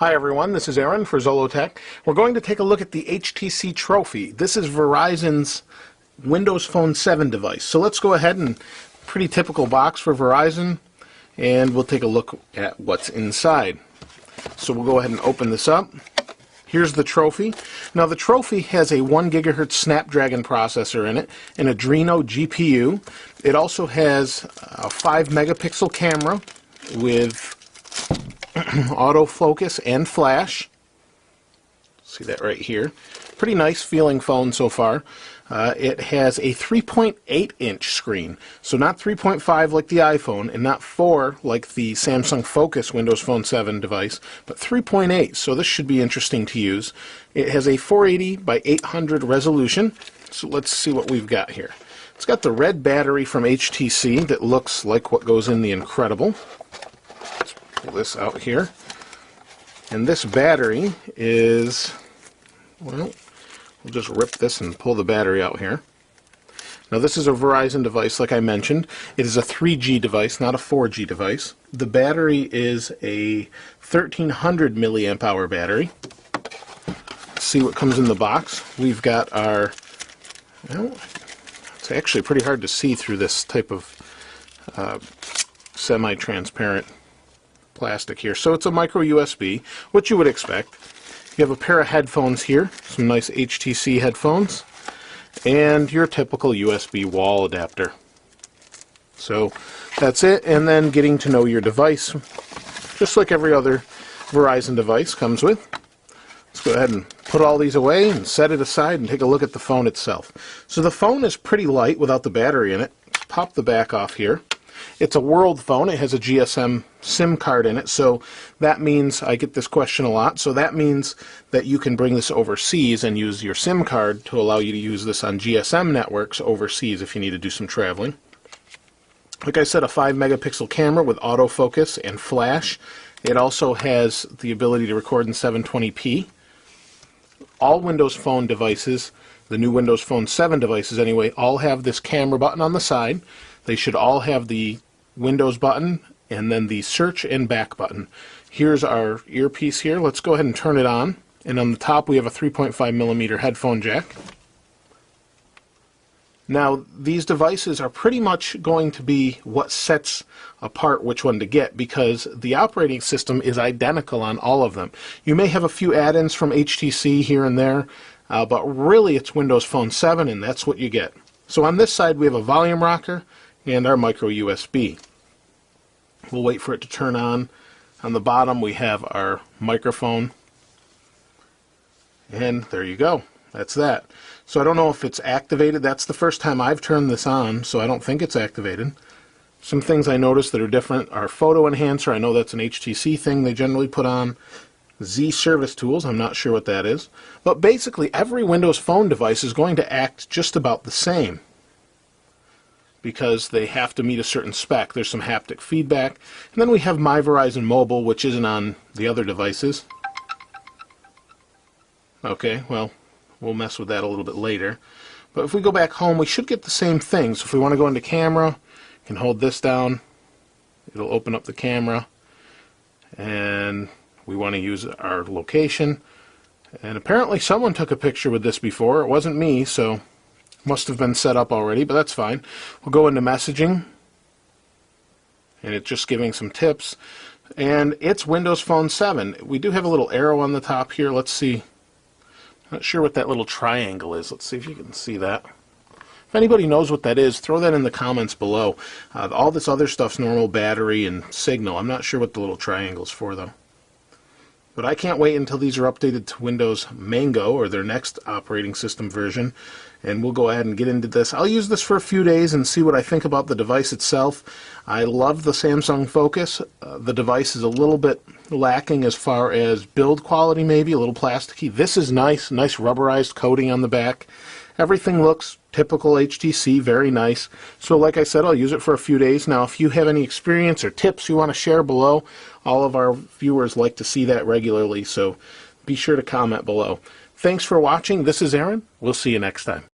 Hi everyone, this is Aaron for Zollotech. We're going to take a look at the HTC Trophy. This is Verizon's Windows Phone 7 device. So let's go ahead and pretty typical box for Verizon, and we'll take a look at what's inside. So we'll go ahead and open this up. Here's the Trophy. Now the Trophy has a 1 GHz Snapdragon processor in it, an Adreno GPU. It also has a 5 megapixel camera with autofocus and flash. See that right here. Pretty nice feeling phone so far. It has a 3.8 inch screen, so not 3.5 like the iPhone and not 4 like the Samsung Focus Windows Phone 7 device, but 3.8, so this should be interesting to use. It has a 480 by 800 resolution, so let's see what we've got here. It's got the red battery from HTC that looks like what goes in the Incredible. Let's pull this out here. And this battery is, well, we'll just rip this and pull the battery out here. Now this is a Verizon device, like I mentioned. It is a 3G device, not a 4G device. The battery is a 1300 milliamp hour battery. Let's see what comes in the box. We've got our, well, it's actually pretty hard to see through this type of semi-transparent plastic here. So it's a micro USB, which you would expect. You have a pair of headphones here, some nice HTC headphones, and your typical USB wall adapter. So that's it, and then getting to know your device, just like every other Verizon device comes with. Let's go ahead and put all these away and set it aside and take a look at the phone itself. So the phone is pretty light without the battery in it. Let's pop the back off here. It's a world phone. It has a GSM SIM card in it, so that means, I get this question a lot, so that means that you can bring this overseas and use your SIM card to allow you to use this on GSM networks overseas if you need to do some traveling. Like I said, a 5 megapixel camera with autofocus and flash. It also has the ability to record in 720p. All Windows Phone devices, the new Windows Phone 7 devices anyway, all have this camera button on the side. They should all have the Windows button and then the search and back button. Here's our earpiece here. Let's go ahead and turn it on. And on the top we have a 3.5 millimeter headphone jack. Now these devices are pretty much going to be what sets apart which one to get, because the operating system is identical on all of them. You may have a few add-ins from HTC here and there, but really it's Windows Phone 7 and that's what you get. So on this side we have a volume rocker and our micro USB. We'll wait for it to turn on. On the bottom we have our microphone, and there you go. That's that. So I don't know if it's activated. That's the first time I've turned this on, so I don't think it's activated. Some things I noticed that are different are photo enhancer. I know that's an HTC thing they generally put on. Z Service Tools, I'm not sure what that is. But basically every Windows Phone device is going to act just about the same, because they have to meet a certain spec. There's some haptic feedback. And then we have My Verizon Mobile, which isn't on the other devices. Okay, well, we'll mess with that a little bit later. But if we go back home, we should get the same thing. So if we want to go into camera, you can hold this down. It'll open up the camera. And we want to use our location. And apparently someone took a picture with this before. It wasn't me, so must have been set up already, but that's fine. We'll go into messaging, and it's just giving some tips. And it's Windows Phone 7. We do have a little arrow on the top here. Let's see. Not sure what that little triangle is. Let's see if you can see that. If anybody knows what that is, throw that in the comments below. All this other stuff's normal battery and signal. I'm not sure what the little triangle's for, though. But I can't wait until these are updated to Windows Mango, or their next operating system version, and we'll go ahead and get into this. I'll use this for a few days and see what I think about the device itself. I love the Samsung Focus. The device is a little bit lacking as far as build quality, maybe a little plasticky. This is nice rubberized coating on the back. Everything looks typical HTC, very nice. So like I said, I'll use it for a few days. Now if you have any experience or tips you want to share below, all of our viewers like to see that regularly, so be sure to comment below. Thanks for watching. This is Aaron. We'll see you next time.